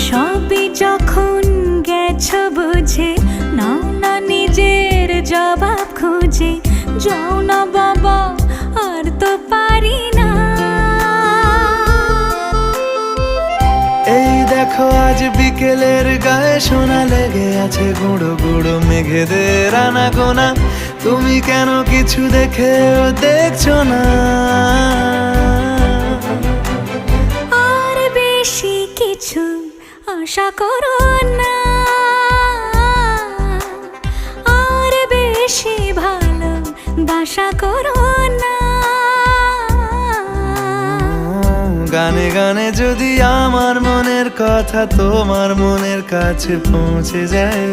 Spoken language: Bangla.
সবই যখন গেছো বুঝে, নাও না নিজের জবাব খুঁজে। যাও না বাবা, আর তো পারি না। এই দেখো আজ বিকেলের গায়ে সোনা লেগে আছে গুঁড়ো গুঁড়ো মেঘেদের আনাগোনা। তুমি কেন কিছু দেখেও দেখছো না? আর বেশি কিছু আশা করো না, আর বেশি ভালোবাসা করো না। গানে গানে যদি আমার মনের কথা তোমার মনের কাছে পৌঁছে যায়,